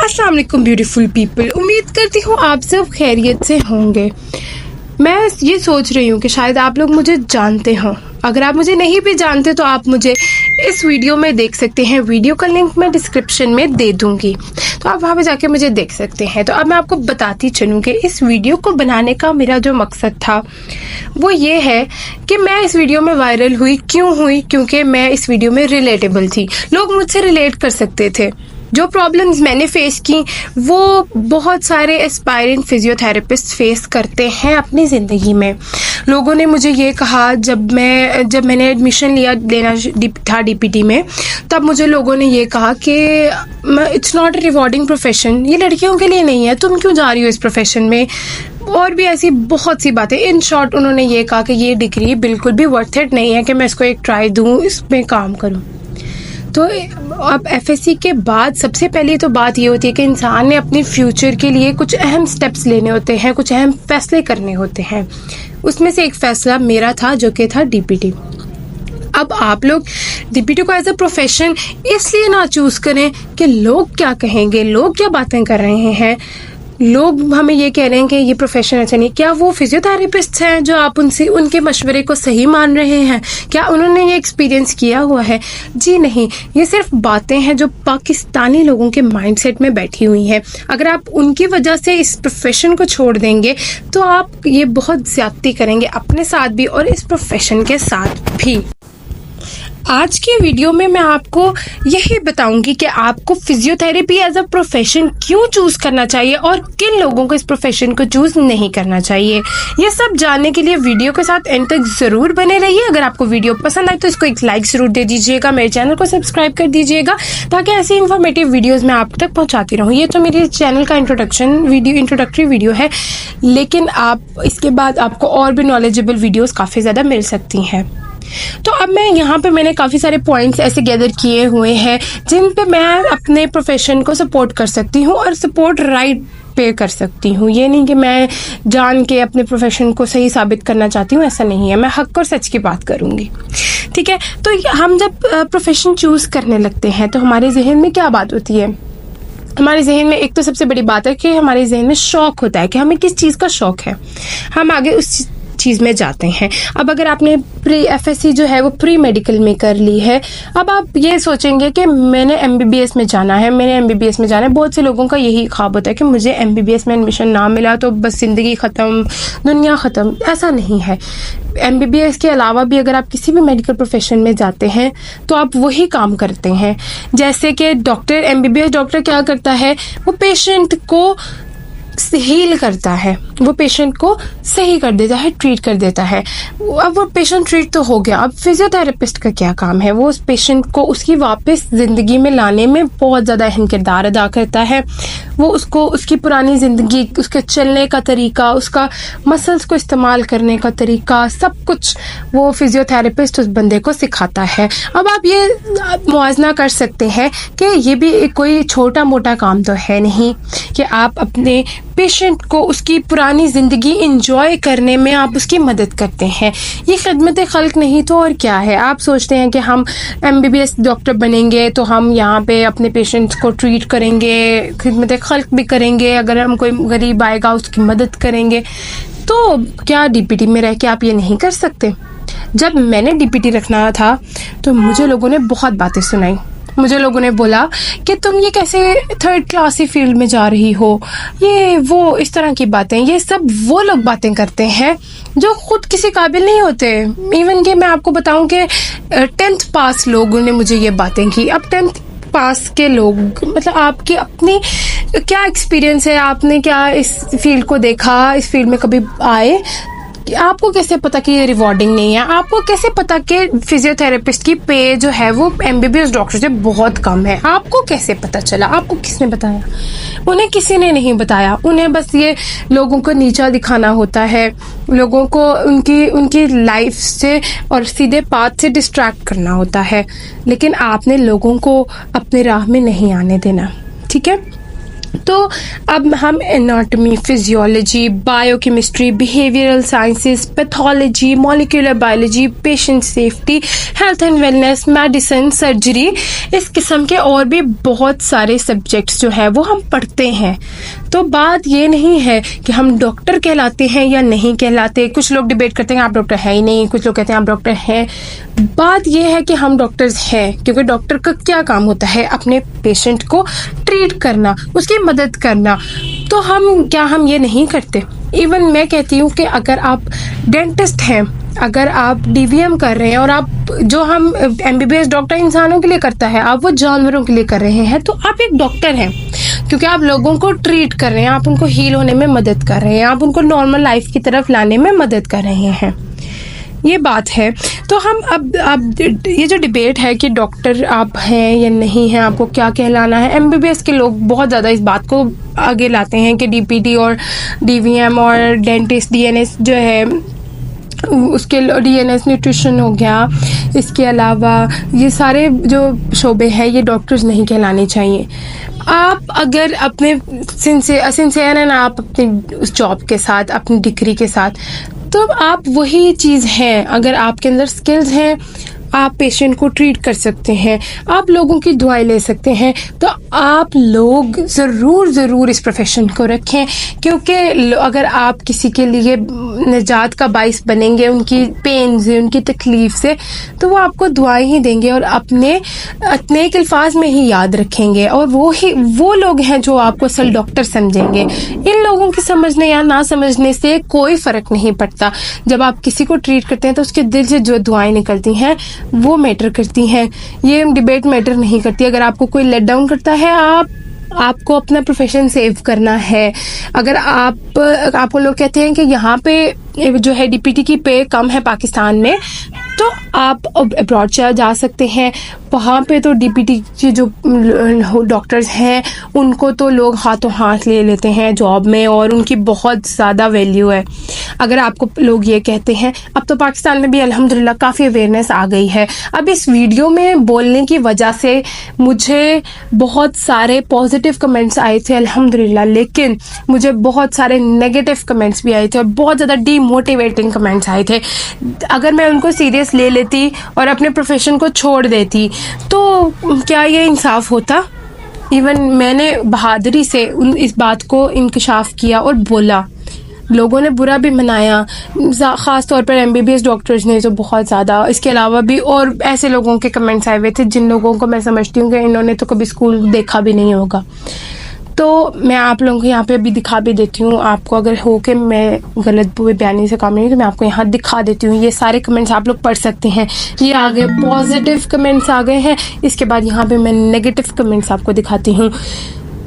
अस्सलाम वालेकुम beautiful people. उम्मीद करती हूँ आप सब खैरियत से होंगे। मैं ये सोच रही हूँ कि शायद आप लोग मुझे जानते हों। अगर आप मुझे नहीं भी जानते तो आप मुझे इस वीडियो में देख सकते हैं। वीडियो का लिंक मैं डिस्क्रिप्शन में दे दूँगी, तो आप वहाँ पे जाके मुझे देख सकते हैं। तो अब मैं आपको बताती चलूँ कि इस वीडियो को बनाने का मेरा जो मकसद था वो ये है कि मैं इस वीडियो में वायरल हुई। क्यों हुई? क्योंकि मैं इस वीडियो में रिलेटेबल थी। लोग मुझसे रिलेट कर सकते थे। जो प्रॉब्लम्स मैंने फेस की वो बहुत सारे एस्पायरिंग फिजियोथेरेपिस्ट फेस करते हैं अपनी ज़िंदगी में। लोगों ने मुझे ये कहा जब मैंने एडमिशन लेना था डीपीटी में, तब मुझे लोगों ने ये कहा कि it's not a rewarding profession, ये लड़कियों के लिए नहीं है, तुम क्यों जा रही हो इस प्रोफेशन में। और भी ऐसी बहुत सी बातें। इन शॉर्ट उन्होंने ये कहा कि ये डिग्री बिल्कुल भी वर्थ इट नहीं है कि मैं इसको एक ट्राई दूँ, इसमें काम करूँ। तो अब एफएससी के बाद सबसे पहली तो बात ये होती है कि इंसान ने अपने फ्यूचर के लिए कुछ अहम स्टेप्स लेने होते हैं, कुछ अहम फैसले करने होते हैं। उसमें से एक फैसला मेरा था जो कि था डीपीटी। अब आप लोग डीपीटी को एज अ प्रोफेशन इसलिए ना चूज करें कि लोग क्या कहेंगे, लोग क्या बातें कर रहे हैं, लोग हमें ये कह रहे हैं कि ये प्रोफेशन अच्छा नहीं। क्या वो फिजियोथेरेपिस्ट हैं जो आप उनके मशवरे को सही मान रहे हैं? क्या उन्होंने ये एक्सपीरियंस किया हुआ है? जी नहीं, ये सिर्फ बातें हैं जो पाकिस्तानी लोगों के माइंडसेट में बैठी हुई हैं। अगर आप उनकी वजह से इस प्रोफेशन को छोड़ देंगे तो आप ये बहुत ज्यादती करेंगे अपने साथ भी और इस प्रोफेशन के साथ भी। आज के वीडियो में मैं आपको यही बताऊंगी कि आपको फिजियोथेरेपी एज अ प्रोफेशन क्यों चूज करना चाहिए और किन लोगों को इस प्रोफेशन को चूज नहीं करना चाहिए। ये सब जानने के लिए वीडियो के साथ एंड तक जरूर बने रहिए। अगर आपको वीडियो पसंद आए तो इसको एक लाइक जरूर दे दीजिएगा, मेरे चैनल को सब्सक्राइब कर दीजिएगा ताकि ऐसी इंफॉर्मेटिव वीडियोज मैं आप तक पहुंचाती रहूँ। ये तो मेरे चैनल का इंट्रोडक्टरी वीडियो है, लेकिन आप इसके बाद आपको और भी नॉलेजेबल वीडियोज काफी ज्यादा मिल सकती हैं। तो अब मैंने काफ़ी सारे पॉइंट्स ऐसे गैदर किए हुए हैं जिन पे मैं अपने प्रोफेशन को सपोर्ट कर सकती हूँ और सपोर्ट राइट पे कर सकती हूँ। ये नहीं कि मैं जान के अपने प्रोफेशन को सही साबित करना चाहती हूँ, ऐसा नहीं है। मैं हक और सच की बात करूँगी, ठीक है। तो हम जब प्रोफेशन चूज़ करने लगते हैं तो हमारे जहन में क्या बात होती है? हमारे जहन में एक तो सबसे बड़ी बात है कि हमारे जहन में शौक होता है कि हमें किस चीज़ का शौक है, हम आगे उस चीज़ में जाते हैं। अब अगर आपने प्री एफएससी जो है वो प्री मेडिकल में कर ली है, अब आप ये सोचेंगे कि मैंने एमबीबीएस में जाना है, बहुत से लोगों का यही ख्वाब होता है कि मुझे एमबीबीएस में एडमिशन ना मिला तो बस ज़िंदगी ख़त्म, दुनिया ख़त्म। ऐसा नहीं है। एमबीबीएस के अलावा भी अगर आप किसी भी मेडिकल प्रोफेशन में जाते हैं तो आप वही काम करते हैं। जैसे कि एमबीबीएस डॉक्टर क्या करता है, वो पेशेंट को हील करता है, वो पेशेंट को सही कर देता है, ट्रीट कर देता है। अब वो पेशेंट ट्रीट तो हो गया, अब फिजियोथेरेपिस्ट का क्या काम है? वो उस पेशेंट को उसकी वापस ज़िंदगी में लाने में बहुत ज़्यादा अहम किरदार अदा करता है। वो उसकी पुरानी ज़िंदगी, उसके चलने का तरीका, उसका मसल्स को इस्तेमाल करने का तरीका, सब कुछ वो फिजियोथेरेपिस्ट उस बंदे को सिखाता है। अब आप ये मुआवजा कर सकते हैं कि ये भी कोई छोटा मोटा काम तो है नहीं कि आप अपने पेशेंट को उसकी पुरानी ज़िंदगी इंजॉय करने में आप उसकी मदद करते हैं। ये खिदमत खल्क नहीं तो और क्या है? आप सोचते हैं कि हम एमबीबीएस डॉक्टर बनेंगे तो हम यहाँ पे अपने पेशेंट्स को ट्रीट करेंगे, खिदमत खल्क भी करेंगे, अगर हम कोई गरीब आएगा उसकी मदद करेंगे। तो क्या डीपीटी में रह के आप ये नहीं कर सकते? जब मैंने डीपीटी रखना था तो मुझे लोगों ने बहुत बातें सुनाई। मुझे लोगों ने बोला कि तुम ये कैसे थर्ड क्लासी फील्ड में जा रही हो, ये वो इस तरह की बातें। ये सब वो लोग बातें करते हैं जो खुद किसी काबिल नहीं होते। इवन कि मैं आपको बताऊं कि 10th पास लोगों ने मुझे ये बातें की। अब 10th पास के लोग, मतलब आपकी अपनी क्या एक्सपीरियंस है, आपने क्या इस फील्ड को देखा, इस फील्ड में कभी आए? आपको कैसे पता कि ये रिवॉर्डिंग नहीं है? आपको कैसे पता कि फिजियोथेरेपिस्ट की पे जो है वो एमबीबीएस डॉक्टर से बहुत कम है? आपको कैसे पता चला? आपको किसने बताया? उन्हें किसी ने नहीं बताया। उन्हें बस ये लोगों को नीचा दिखाना होता है, लोगों को उनकी लाइफ से और सीधे पाथ से डिस्ट्रैक्ट करना होता है। लेकिन आपने लोगों को अपने राह में नहीं आने देना, ठीक है? तो अब हम anatomy, physiology, biochemistry, behavioural sciences, pathology, molecular biology, patient safety, health and wellness, medicine, surgery, इस किस्म के और भी बहुत सारे सब्जेक्ट्स जो है वो हम पढ़ते हैं। तो बात ये नहीं है कि हम डॉक्टर कहलाते हैं या नहीं कहलाते। कुछ लोग डिबेट करते हैं आप डॉक्टर है ही नहीं, कुछ लोग कहते हैं आप डॉक्टर हैं। बात यह है कि हम डॉक्टर्स हैं, क्योंकि डॉक्टर का क्या काम होता है? अपने पेशेंट को ट्रीट करना, उसकी मदद करना। तो हम ये नहीं करते? इवन मैं कहती हूँ कि अगर आप डेंटिस्ट हैं, अगर आप डीवीएम कर रहे हैं और आप जो हम एमबीबीएस डॉक्टर इंसानों के लिए करता है, आप वो जानवरों के लिए कर रहे हैं, तो आप एक डॉक्टर हैं, क्योंकि आप लोगों को ट्रीट कर रहे हैं, आप उनको हील होने में मदद कर रहे हैं, आप उनको नॉर्मल लाइफ की तरफ लाने में मदद कर रहे हैं। ये बात है। तो हम अब ये जो डिबेट है कि डॉक्टर आप हैं या नहीं हैं, आपको क्या कहलाना है, एमबीबीएस के लोग बहुत ज़्यादा इस बात को आगे लाते हैं कि डीपीटी और डीवीएम और डेंटिस्ट, डीएनएस जो है उसके, डीएनएस न्यूट्रिशन हो गया, इसके अलावा ये सारे जो शोबे हैं ये डॉक्टर्स नहीं कहलाने चाहिए। आप अगर अपने सिंसियर हैं, आप अपनी उस जॉब के साथ, अपनी डिग्री के साथ, तो आप वही चीज़ हैं। अगर आपके अंदर स्किल्स हैं, आप पेशेंट को ट्रीट कर सकते हैं, आप लोगों की दुआएं ले सकते हैं, तो आप लोग ज़रूर इस प्रोफेशन को रखें। क्योंकि अगर आप किसी के लिए निजात का बाइस बनेंगे, उनकी पेन से, उनकी तकलीफ़ से, तो वो आपको दुआएं ही देंगे और अपने नेक अल्फाज में ही याद रखेंगे। और वो लोग हैं जो आपको असल डॉक्टर समझेंगे। इन लोगों की समझने या ना समझने से कोई फ़र्क नहीं पड़ता। जब आप किसी को ट्रीट करते हैं तो उसके दिल से जो दुआएं निकलती हैं वो मैटर करती हैं। ये डिबेट मैटर नहीं करती। अगर आपको कोई लेट डाउन करता है, आपको अपना प्रोफेशन सेव करना है। अगर आपको लोग कहते हैं कि यहाँ पे जो है डीपीटी की पे कम है पाकिस्तान में, तो आप अब्रॉड जा सकते हैं। वहाँ पे तो डीपीटी के जो डॉक्टर्स हैं उनको तो लोग हाथों हाथ ले लेते हैं जॉब में, और उनकी बहुत ज़्यादा वैल्यू है। अगर आपको लोग ये कहते हैं, अब तो पाकिस्तान में भी अल्हम्दुलिल्लाह काफ़ी अवेयरनेस आ गई है। अब इस वीडियो में बोलने की वजह से मुझे बहुत सारे पॉजिटिव कमेंट्स आए थे अल्हम्दुलिल्लाह, लेकिन मुझे बहुत सारे नेगेटिव कमेंट्स भी आए थे और बहुत ज़्यादा डीमोटिवेटिंग कमेंट्स आए थे। अगर मैं उनको सीरियस ले लेती और अपने प्रोफेशन को छोड़ देती तो क्या ये इंसाफ होता? इवन मैंने बहादुरी से इस बात को इंकशाफ किया और बोला। लोगों ने बुरा भी मनाया, ख़ास तौर पर एमबीबीएस डॉक्टर्स ने तो बहुत ज़्यादा। इसके अलावा भी और ऐसे लोगों के कमेंट्स आए हुए थे जिन लोगों को मैं समझती हूँ कि इन्होंने तो कभी स्कूल देखा भी नहीं होगा। तो मैं आप लोगों को यहाँ पे अभी दिखा भी देती हूँ। आपको अगर हो कि मैं गलत बयानी से काम नहीं, तो मैं आपको यहाँ दिखा देती हूँ। ये सारे कमेंट्स आप लोग पढ़ सकते हैं। ये आगे पॉजिटिव कमेंट्स आ गए हैं, इसके बाद यहाँ पे मैं नेगेटिव कमेंट्स आपको दिखाती हूँ।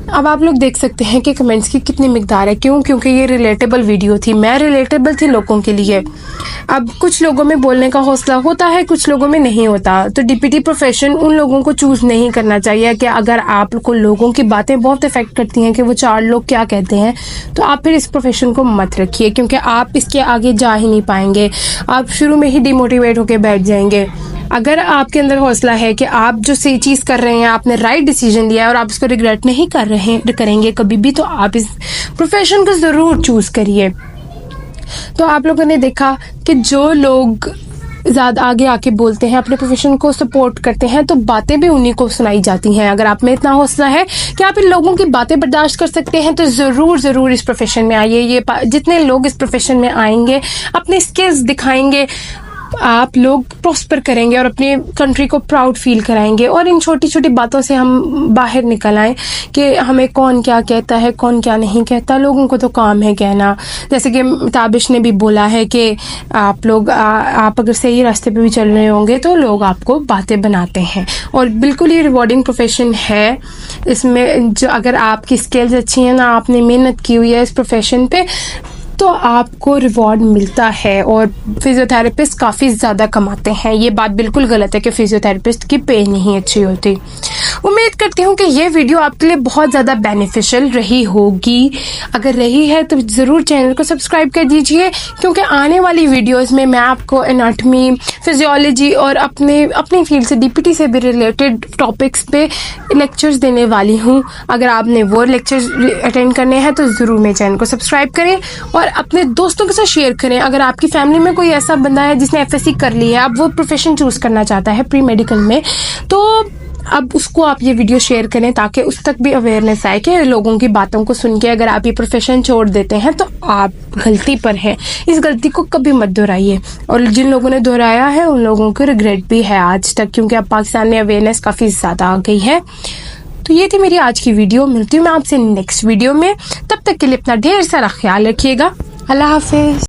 अब आप लोग देख सकते हैं कि कमेंट्स की कितनी मिकदार है। क्यों? क्योंकि ये रिलेटेबल वीडियो थी, मैं रिलेटेबल थी लोगों के लिए। अब कुछ लोगों में बोलने का हौसला होता है, कुछ लोगों में नहीं होता। तो डीपीटी प्रोफेशन उन लोगों को चूज़ नहीं करना चाहिए कि अगर आपको लोगों की बातें बहुत इफेक्ट करती हैं कि वो 4 लोग क्या कहते हैं, तो आप फिर इस प्रोफेशन को मत रखिए, क्योंकि आप इसके आगे जा ही नहीं पाएंगे। आप शुरू में ही डिमोटिवेट होकर बैठ जाएंगे। अगर आपके अंदर हौसला है कि आप जो सही चीज़ कर रहे हैं, आपने राइट डिसीजन लिया है और आप इसको रिग्रेट नहीं करेंगे कभी भी, तो आप इस प्रोफेशन को ज़रूर चूज़ करिए। तो आप लोगों ने देखा कि जो लोग ज़्यादा आगे आके बोलते हैं, अपने प्रोफेशन को सपोर्ट करते हैं, तो बातें भी उन्हीं को सुनाई जाती हैं। अगर आप में इतना हौसला है कि आप इन लोगों की बातें बर्दाश्त कर सकते हैं, तो ज़रूर इस प्रोफेशन में आइए। ये जितने लोग इस प्रोफेशन में आएंगे, अपने स्किल्स दिखाएंगे, आप लोग प्रॉस्पर करेंगे और अपनी कंट्री को प्राउड फील कराएंगे। और इन छोटी छोटी बातों से हम बाहर निकल आएँ कि हमें कौन क्या कहता है, कौन क्या नहीं कहता। लोगों को तो काम है कहना। जैसे कि ताबिश ने भी बोला है कि आप अगर सही रास्ते पे भी चल रहे होंगे तो लोग आपको बातें बनाते हैं। और बिल्कुल ये रिवॉर्डिंग प्रोफेशन है। इसमें जो अगर आपकी स्किल्स अच्छी हैं ना, आपने मेहनत की हुई है इस प्रोफेशन पे, तो आपको रिवॉर्ड मिलता है। और फिजियोथेरेपिस्ट काफ़ी ज़्यादा कमाते हैं। ये बात बिल्कुल गलत है कि फिजियोथेरेपिस्ट की पे नहीं अच्छी होती। उम्मीद करती हूँ कि ये वीडियो आपके लिए बहुत ज़्यादा बेनिफिशियल रही होगी। अगर रही है तो ज़रूर चैनल को सब्सक्राइब कर दीजिए, क्योंकि आने वाली वीडियोस में मैं आपको एनाटमी, फिजियोलॉजी और अपनी फील्ड से डीपीटी से भी रिलेटेड टॉपिक्स पे लेक्चर्स देने वाली हूँ। अगर आपने वो लेक्चर्स अटेंड करने हैं तो ज़रूर मेरे चैनल को सब्सक्राइब करें और अपने दोस्तों के साथ शेयर करें। अगर आपकी फैमिली में कोई ऐसा बंदा है जिसने एफएससी कर ली है, अब वो प्रोफेशन चूज़ करना चाहता है प्री मेडिकल में, तो अब उसको आप ये वीडियो शेयर करें ताकि उस तक भी अवेयरनेस आए कि लोगों की बातों को सुन के अगर आप ये प्रोफेशन छोड़ देते हैं तो आप गलती पर हैं। इस गलती को कभी मत दोहराइए, और जिन लोगों ने दोहराया है उन लोगों को रिग्रेट भी है आज तक, क्योंकि अब पाकिस्तान में अवेयरनेस काफ़ी ज़्यादा आ गई है। तो ये थी मेरी आज की वीडियो। मिलती हूँ मैं आपसे नेक्स्ट वीडियो में, तब तक के लिए अपना ढेर सारा ख्याल रखिएगा। अल्लाह हाफिज़।